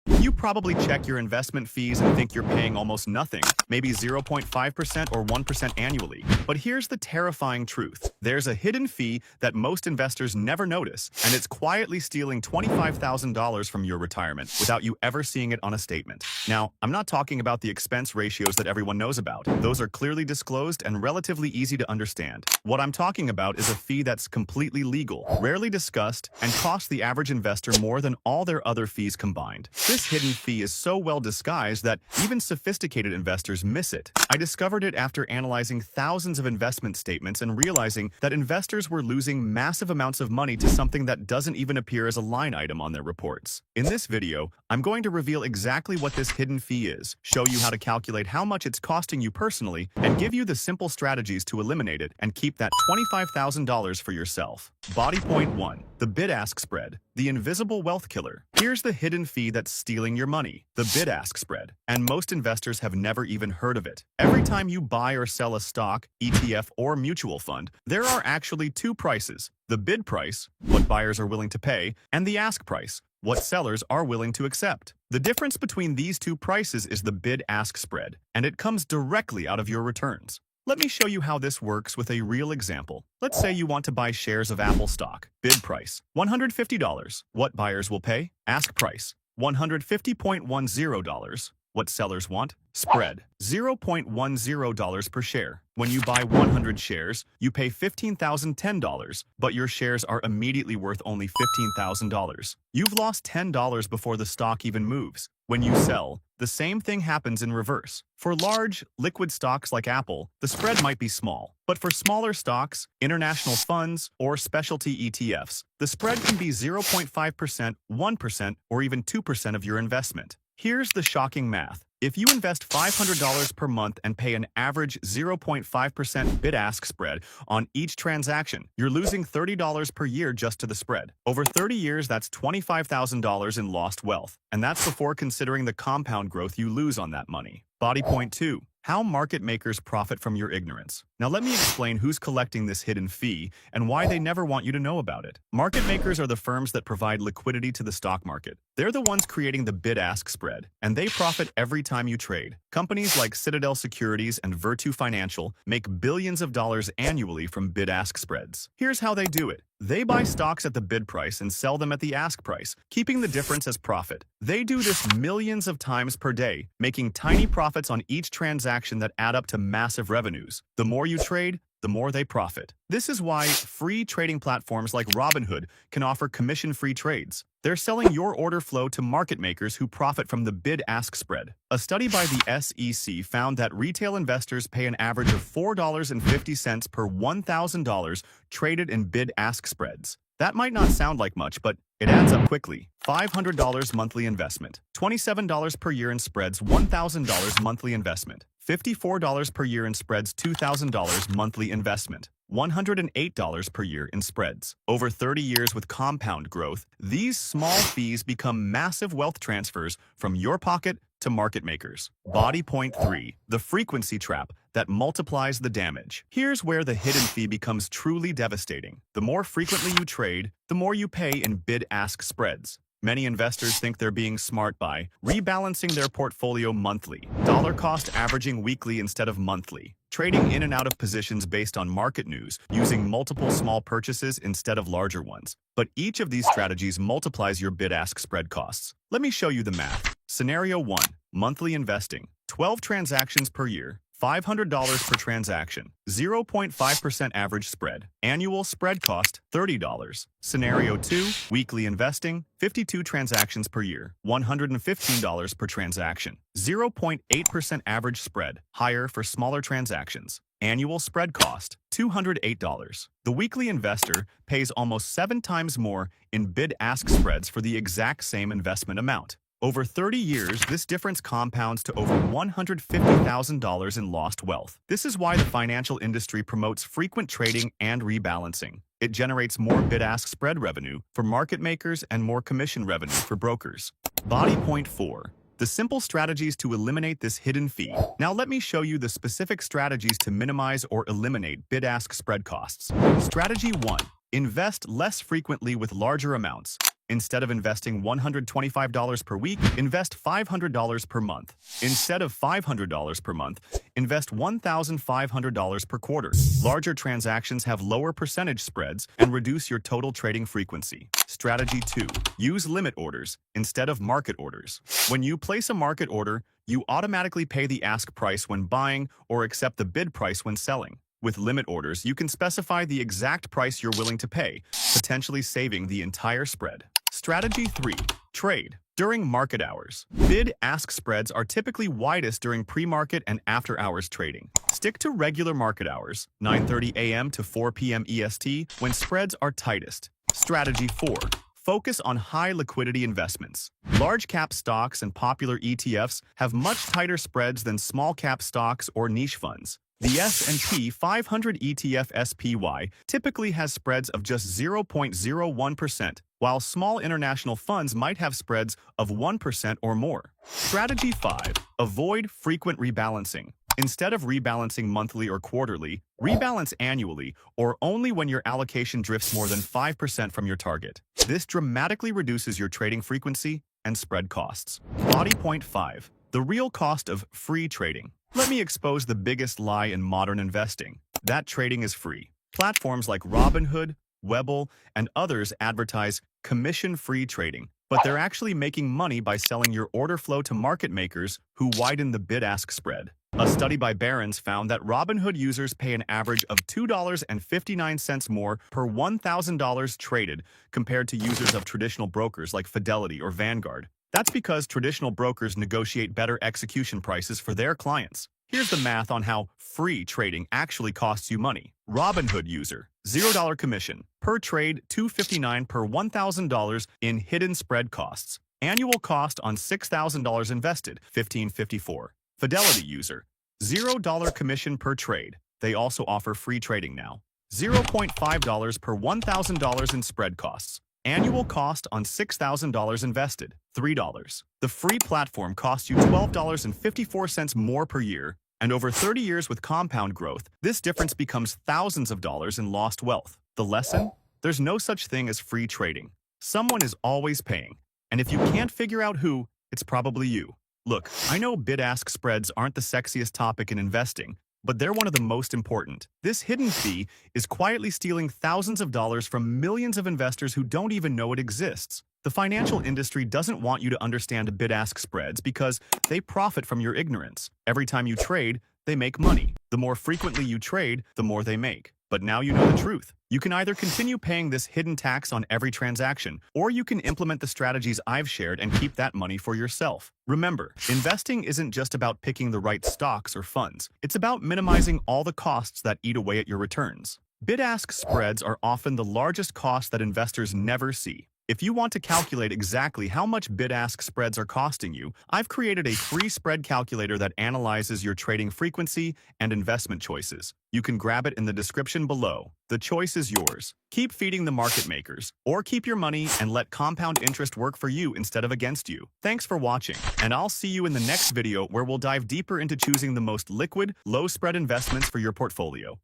You probably check your investment fees and think you're paying almost nothing, maybe 0.5% or 1% annually. But here's the terrifying truth. There's a hidden fee that most investors never notice, and it's quietly stealing $25,000 from your retirement without you ever seeing it on a statement. Now, I'm not talking about the expense ratios that everyone knows about. Those are clearly disclosed and relatively easy to understand. What I'm talking about is a fee that's completely legal, rarely discussed, and costs the average investor more than all their other fees combined. This hidden fee is so well disguised that even sophisticated investors miss it. I discovered it after analyzing thousands of investment statements and realizing that investors were losing massive amounts of money to something that doesn't even appear as a line item on their reports. In this video, I'm going to reveal exactly what this hidden fee is, show you how to calculate how much it's costing you personally, and give you the simple strategies to eliminate it and keep that $25,000 for yourself. Body point 1. The bid-ask spread. The invisible wealth killer. Here's the hidden fee that's stealing your money. The bid-ask spread. And most investors have never even heard of it. Every time you buy or sell a stock, ETF, or mutual fund, there are actually two prices. The bid price, what buyers are willing to pay, and the ask price, what sellers are willing to accept. The difference between these two prices is the bid-ask spread, and it comes directly out of your returns. Let me show you how this works with a real example. Let's say you want to buy shares of Apple stock. Bid price, $150. What buyers will pay? Ask price, $150.10. What sellers want? Spread, $0.10 per share. When you buy 100 shares, you pay $15,010, but your shares are immediately worth only $15,000. You've lost $10 before the stock even moves. When you sell, the same thing happens in reverse. For large, liquid stocks like Apple, the spread might be small. But for smaller stocks, international funds, or specialty ETFs, the spread can be 0.5%, 1%, or even 2% of your investment. Here's the shocking math. If you invest $500 per month and pay an average 0.5% bid-ask spread on each transaction, you're losing $30 per year just to the spread. Over 30 years, that's $25,000 in lost wealth. And that's before considering the compound growth you lose on that money. Body point 2. How market makers profit from your ignorance. Now let me explain who's collecting this hidden fee and why they never want you to know about it. Market makers are the firms that provide liquidity to the stock market. They're the ones creating the bid-ask spread, and they profit every time you trade. Companies like Citadel Securities and Virtu Financial make billions of dollars annually from bid-ask spreads. Here's how they do it. They buy stocks at the bid price and sell them at the ask price, keeping the difference as profit. They do this millions of times per day, making tiny profits on each transaction that add up to massive revenues. The more you trade, the more they profit. This is why free trading platforms like Robinhood can offer commission-free trades. They're selling your order flow to market makers who profit from the bid-ask spread. A study by the SEC found that retail investors pay an average of $4.50 per $1,000 traded in bid-ask spreads. That might not sound like much, but it adds up quickly. $500 monthly investment, $27 per year in spreads, $1,000 monthly investment, $54 per year in spreads, $2,000 monthly investment, $108 per year in spreads. Over 30 years with compound growth, these small fees become massive wealth transfers from your pocket to market makers. Body point 3. The frequency trap that multiplies the damage. Here's where the hidden fee becomes truly devastating. The more frequently you trade, the more you pay in bid-ask spreads. Many investors think they're being smart by rebalancing their portfolio monthly, dollar cost averaging weekly instead of monthly, trading in and out of positions based on market news, using multiple small purchases instead of larger ones. But each of these strategies multiplies your bid-ask spread costs. Let me show you the math. Scenario 1. Monthly investing. 12 transactions per year. $500 per transaction, 0.5% average spread. Annual spread cost, $30. Scenario 2, weekly investing, 52 transactions per year, $115 per transaction, 0.8% average spread, higher for smaller transactions. Annual spread cost, $208. The weekly investor pays almost 7 times more in bid-ask spreads for the exact same investment amount. Over 30 years, this difference compounds to over $150,000 in lost wealth. This is why the financial industry promotes frequent trading and rebalancing. It generates more bid-ask spread revenue for market makers and more commission revenue for brokers. Body point 4. The simple strategies to eliminate this hidden fee. Now let me show you the specific strategies to minimize or eliminate bid-ask spread costs. Strategy 1. Invest less frequently with larger amounts. Instead of investing $125 per week, invest $500 per month. Instead of $500 per month, invest $1,500 per quarter. Larger transactions have lower percentage spreads and reduce your total trading frequency. Strategy 2. Use limit orders instead of market orders. When you place a market order, you automatically pay the ask price when buying or accept the bid price when selling. With limit orders, you can specify the exact price you're willing to pay, potentially saving the entire spread. Strategy 3. Trade during market hours. Bid-ask spreads are typically widest during pre-market and after-hours trading. Stick to regular market hours, 9:30 a.m. to 4 p.m. EST, when spreads are tightest. Strategy 4. Focus on high liquidity investments. Large-cap stocks and popular ETFs have much tighter spreads than small-cap stocks or niche funds. The S&P 500 ETF SPY typically has spreads of just 0.01%, while small international funds might have spreads of 1% or more. Strategy 5. Avoid frequent rebalancing. Instead of rebalancing monthly or quarterly, rebalance annually or only when your allocation drifts more than 5% from your target. This dramatically reduces your trading frequency and spread costs. Body point 5. The real cost of free trading. Let me expose the biggest lie in modern investing. That trading is free. Platforms like Robinhood, Webull, and others advertise commission-free trading, but they're actually making money by selling your order flow to market makers who widen the bid-ask spread. A study by Barron's found that Robinhood users pay an average of $2.59 more per $1,000 traded compared to users of traditional brokers like Fidelity or Vanguard. That's because traditional brokers negotiate better execution prices for their clients. Here's the math on how free trading actually costs you money. Robinhood user, $0 commission. Per trade, $2.59 per $1,000 in hidden spread costs. Annual cost on $6,000 invested, $15.54. Fidelity user, $0 commission per trade. They also offer free trading now. $0.5 per $1,000 in spread costs. Annual cost on $6,000 invested, $3. The free platform costs you $12.54 more per year, and over 30 years with compound growth, this difference becomes thousands of dollars in lost wealth. The lesson? There's no such thing as free trading. Someone is always paying, and if you can't figure out who, it's probably you. Look, I know bid-ask spreads aren't the sexiest topic in investing, but they're one of the most important. This hidden fee is quietly stealing thousands of dollars from millions of investors who don't even know it exists. The financial industry doesn't want you to understand bid-ask spreads because they profit from your ignorance. Every time you trade, they make money. The more frequently you trade, the more they make. But now you know the truth. You can either continue paying this hidden tax on every transaction, or you can implement the strategies I've shared and keep that money for yourself. Remember, investing isn't just about picking the right stocks or funds. It's about minimizing all the costs that eat away at your returns. Bid-ask spreads are often the largest cost that investors never see. If you want to calculate exactly how much bid-ask spreads are costing you, I've created a free spread calculator that analyzes your trading frequency and investment choices. You can grab it in the description below. The choice is yours. Keep feeding the market makers, or keep your money and let compound interest work for you instead of against you. Thanks for watching, and I'll see you in the next video where we'll dive deeper into choosing the most liquid, low-spread investments for your portfolio.